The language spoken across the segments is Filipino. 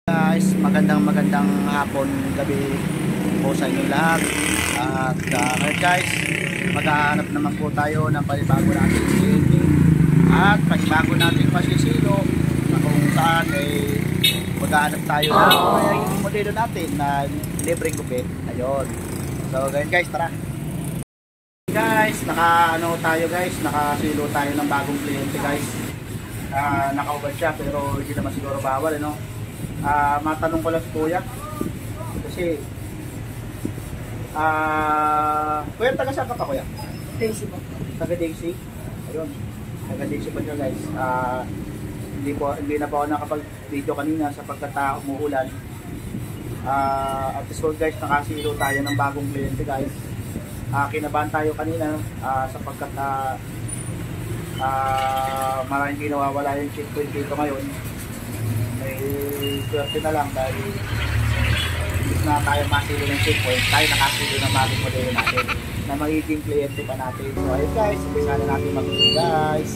Guys, magandang hapon, gabi po sa inyo lahat. At ngayon guys, maghahanap naman po tayo ng panibago natin cliente at panibago natin pasisilo na kung saan maghahanap tayo ng modelo natin na libreng gupit. Ayun. So ngayon guys, tara. Guys, tayo guys, nakasilo tayo ng bagong cliente guys. Nakaubad siya pero hindi naman siguro bawal, no? Matanong ko lang si Kuya kasi Kuya, taga saan ka pa Kuya? Daisy po. Taga Daisy? Ayun, taga Daisy pa siya guys. Hindi na pa ako nakapag video kanina sapagkat umuulan. At this one guys, nakasilo tayo ng bagong kliyente guys. Kinabahan tayo kanina sapagkat maraming nawawala yung checkpoint dito ngayon. Swerte na lang dahil na tayo masilo ng checkpoint, tayo nakasilo ng bagong modelo natin na magiging kliyente pa natin. So ayun guys, umpisa na natin mag-video guys.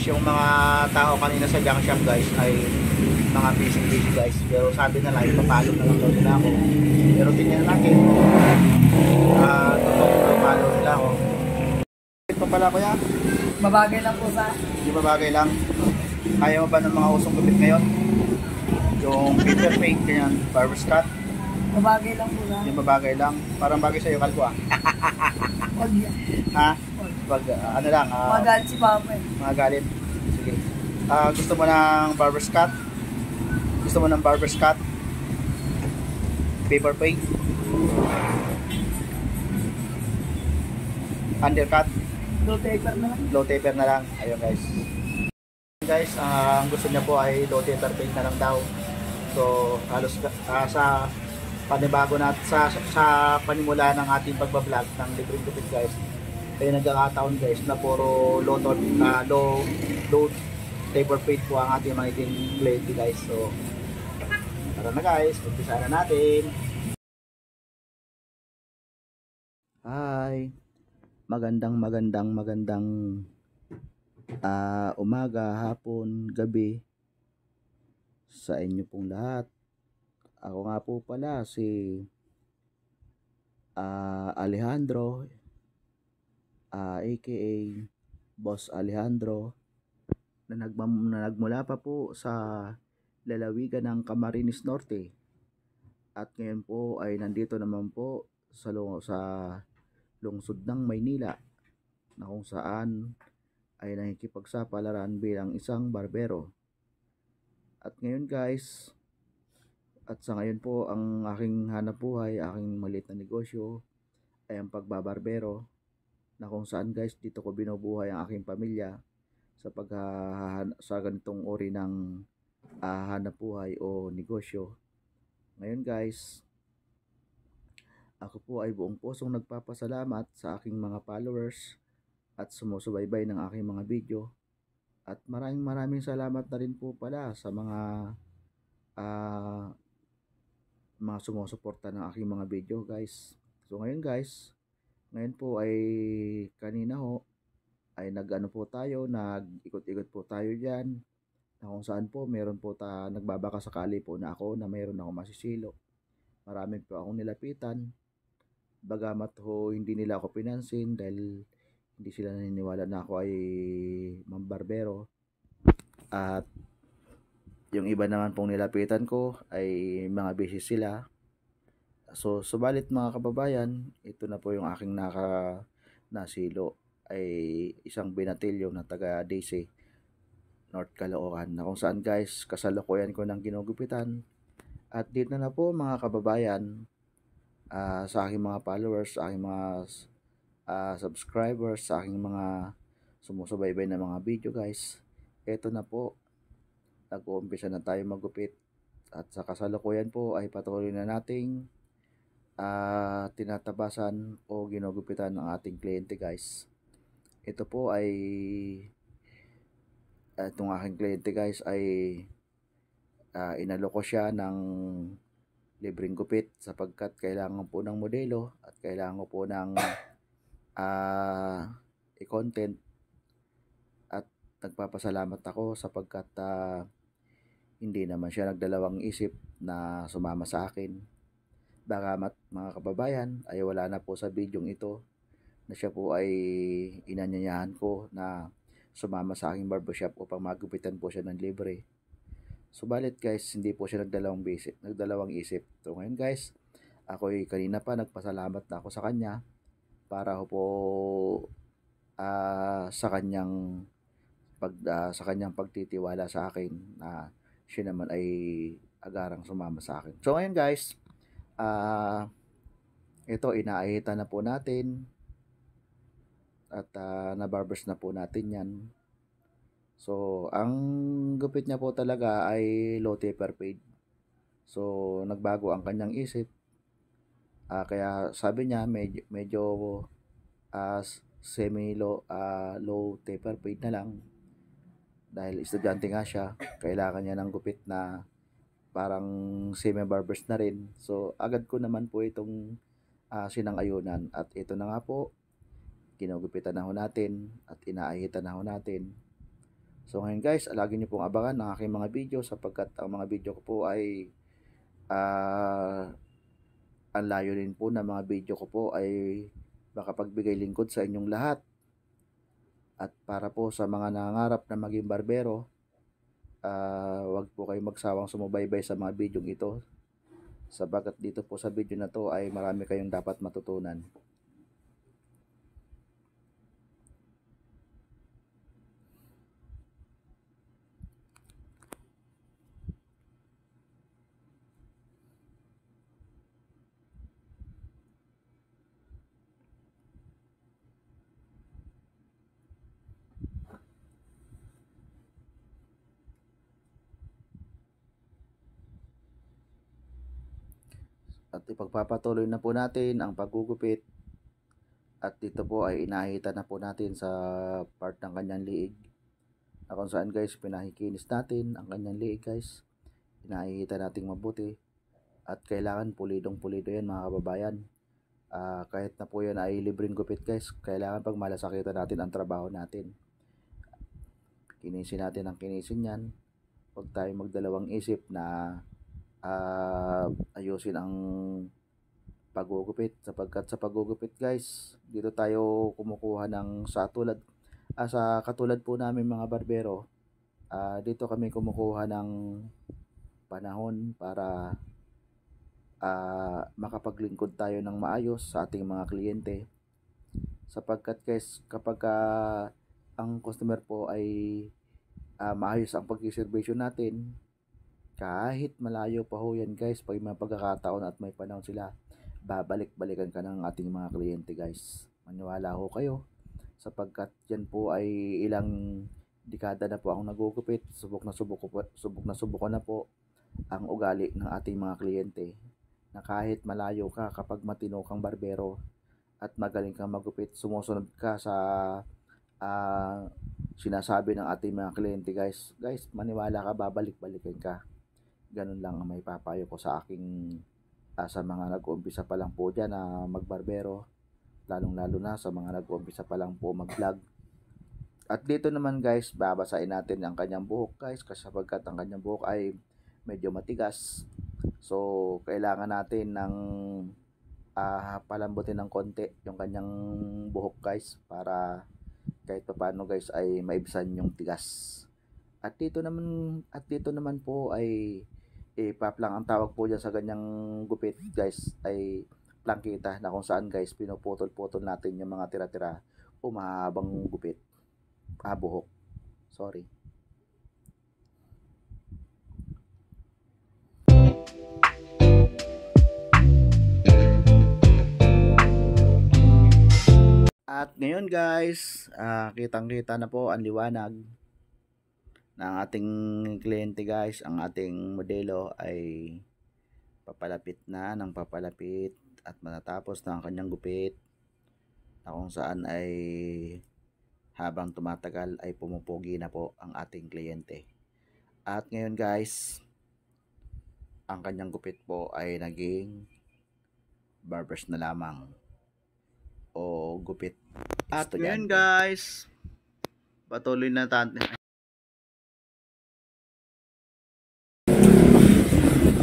Yung mga tao kanina sa junk shop guys ay mga busy guys, pero sabi na lang ipapalo na lang daw nila ako, pero tingnan natin totoo ipapalo nila ako. Ito pala Kuya, Mabagay lang po sa... di babagay lang? Kaya mo ba ng mga usong gupit ngayon? Yung paper paint, ganyan, barber's cut? Mabagay lang po sa... Yung babagay lang, parang bagay sa'yo kalbo Wag yan. Ha? Pag ano lang, Magalit si Papa eh. magalit. Sige. Gusto mo ng barber's cut? Gusto mo ng barber's cut? Paper paint? Undercut? Low taper na lang. Low taper na lang. Ayun guys. Guys, ang gusto niya po ay low taper paint na lang daw. So, halos sa panibago natin sa panimula ng ating pagbablog ng libreng gupit guys. Kaya nagkakataon guys na puro low taper paint po ang ating magiging cliente guys. So tara na guys, umpisa na natin. Hi, magandang umaga, hapon, gabi sa inyo pong lahat. Ako nga po pala si Alejandro, aka Boss Alejandro, na nagmula pa po sa lalawigan ng Camarines Norte, at ngayon po ay nandito naman po sa lungsod ng Maynila, na kung saan ay nakikipagsapalaran bilang isang barbero. At ngayon guys, at sa ngayon po ang aking hanap buhay, aking maliit na negosyo ay ang pagbabarbero, na kung saan guys dito ko binubuhay ang aking pamilya sa sa ganitong uri ng hanap buhay o negosyo. Ngayon guys, ako po ay buong pusong nagpapasalamat sa aking mga followers at sumusubaybay ng aking mga video. At maraming salamat na rin po pala sa ah, mga sumusuporta ng aking mga video guys. So ngayon guys, ngayon po ay kanina ho ay nag-ano po tayo, nag-ikot-ikot po tayo diyan na kung saan po meron po nagbabaka sakali po na ako na mayroon akong masisilo. Marami po akong nilapitan. Bagamat ho hindi nila ako pinansin dahil hindi sila naniniwala na ako ay mambarbero. At yung iba naman pong nilapitan ko ay mga busy sila. So, subalit mga kababayan, ito na po yung aking nasilo ay isang binatilyo na taga DC, North Caloocan, na kung saan guys, kasalukuyan ko ng ginugupitan. At dito na po mga kababayan, sa aking mga followers, sa aking mga subscribers, sa aking mga sumusubaybay na mga video guys, ito na po, nag-uumpisa na tayo magupit. At sa kasalukuyan po ay patuloy na nating tinatabasan o ginugupitan ng ating kliyente guys. Ito po ay itong aking kliyente guys ay inalok ko siya ng libreng gupit sapagkat kailangan po ng modelo at kailangan ko po ng i-content. At nagpapasalamat ako sapagkat hindi naman siya nagdalawang isip na sumama sa akin. Bagamat mga kababayan ay wala na po sa bidyong ito na siya po ay inanyayahan ko na sumama sa aking barbershop upang magupitan po siya ng libre. Subalit guys, hindi po siya nagdalawang isip. So ngayon guys, ako'y kanina pa nagpasalamat na ako sa kanya para po sa kanyang pagtitiwala sa akin na siya naman ay agarang sumama sa akin. So ngayon guys, ito inaahita na po natin at nabarbers na po natin yan. So ang gupit niya po talaga ay low taper fade. So nagbago ang kanyang isip, kaya sabi niya medyo low taper fade na lang dahil estudyante nga siya, kailangan niya ng gupit na parang semi-barbers na rin. So, agad ko naman po itong sinang-ayunan. At ito na nga po, ginugupitan na ho natin at inaahitan na ho natin. So, ngayon guys, lagi niyo pong abangan ang aking mga video sapagkat ang mga video ko po ay ang layo rin po na mga video ko po ay makapagbigay lingkod sa inyong lahat. At para po sa mga nangangarap na maging barbero, wag po kayo magsawang sumubaybay sa mga bidyong ito sapagkat dito po sa video na to ay marami kayong dapat matutunan. At ipagpapatuloy na po natin ang paggugupit. At dito po ay inahita na po natin sa part ng kanyang liig. Na kung saan guys, pinahikinis natin ang kanyang liig guys. Inahita natin mabuti. At kailangan pulidong pulido yan mga kababayan. Kahit na po yan ay libreng gupit guys, kailangan pag malasakitan natin ang trabaho natin. Kinisin natin ang kinisin yan. Huwag tayo magdalawang isip na ayusin ang paggugupit sapagkat sa paggugupit guys, dito tayo kumukuha ng sa katulad po namin mga barbero, dito kami kumukuha ng panahon para makapaglingkod tayo ng maayos sa ating mga kliyente sapagkat guys, kapag ang customer po ay maayos ang pagsiservisyo natin, kahit malayo pa ho yan guys, pag may pagkakataon at may panahon sila, babalik-balikan ka ng ating mga kliyente guys. Maniwala ho kayo sapagkat yan po ay ilang dekada na po akong nagugupit. Subok na subok ko na po ang ugali ng ating mga kliyente na kahit malayo ka, kapag matino kang barbero at magaling kang magupit, sumusunod ka sa sinasabi ng ating mga kliyente guys. Guys, maniwala ka, babalik-balikan ka. Ganun lang ang may papayo ko sa aking sa mga nag-uumpisa pa lang po dyan na magbarbero, lalong-lalo na sa mga nag-uumpisa pa lang po mag-vlog. At dito naman guys, babasahin natin ang kanyang buhok guys, kasi sapagkat ang kanyang buhok ay medyo matigas. So, kailangan natin ng palambutin ng konti yung kanyang buhok guys, para kahit paano guys ay maibsan yung tigas. At dito naman po ay paplang, ang tawag po dyan sa ganyang gupit guys ay plangkita, na kung saan guys pinuputol-putol natin yung mga tira-tira o mahabang gupit, buhok. Sorry. At ngayon guys, kitang-kita na po ang liwanag ng ating kliyente guys. Ang ating modelo ay papalapit na ng papalapit at matatapos na ang kanyang gupit, na kung saan ay habang tumatagal ay pumupugi na po ang ating kliyente. At ngayon guys, ang kanyang gupit po ay naging barbers na lamang o gupit. At ngayon guys, patuloy na natin.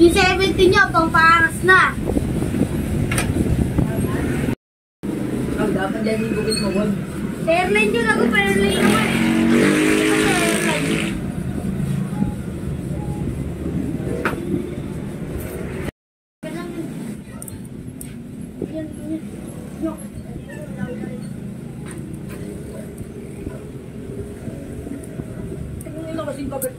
Yung 17 nyo, pangparas na. Ang dapat dyan yung gupit mo, Won. Airline yun ako, pero airline naman. Tingnan nyo kasing gupit.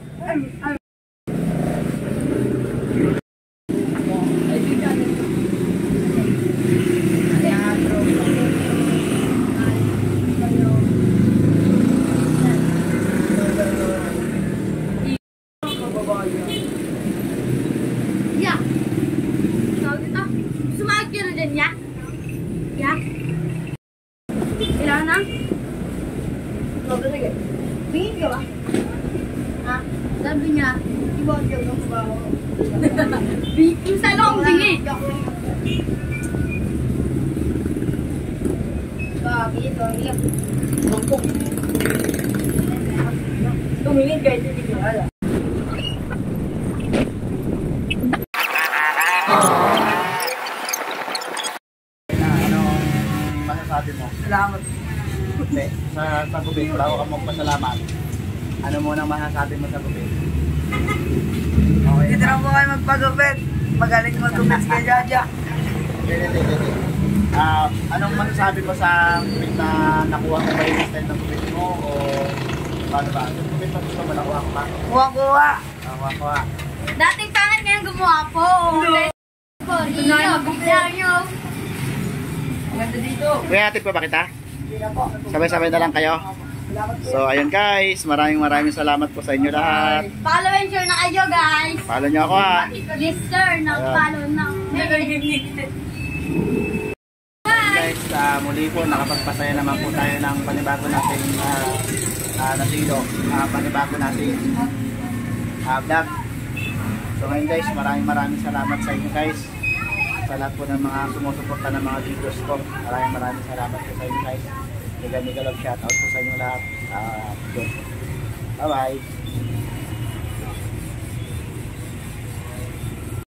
Ya. Sumakit ka na dyan, ya? Ya? Kailangan na? Sige. Tingin ka ba? Ha? Sabi niya, Iba ang yung babaw. yung saan akong tingin? Tumingin kahit hindi ko alam. Anong masasabi mo? Salamat. Hindi, sa gupit, bago ka magpasalamat, ano muna masasabi mo sa gupit? Okay. Dito na po kayo magpagupit. Magaling magupit si Jaja. Hindi. Anong masasabi mo sa gupit na nakuha mo ba yung style ng gupit mo, o paano ba? Yung gupit na gusto mo nakuha ko ba? Kuha-kuha. Nakuha. Dating pangit ngayon gumawa po. Ito na kayo magupit. Maganda dito. Kuya, hatid pa ba kita? Hindi na po. Sabay-sabay na lang kayo. Salamat po. So, ayun guys, maraming salamat po sa inyo lahat. Follow and share na kayo, guys. Follow nyo ako ha. Yes, sir. Follow na. Guys, muli po, nakapagpasaya naman po tayo ng panibago nating nasilo, panibago nating vlog. So ngayon guys, maraming salamat sa inyo guys. Sa lahat po ng mga sumusuporta ng mga videos ko. Maraming salamat po sa inyo guys. Mega love shoutout po sa inyo lahat. Bye bye.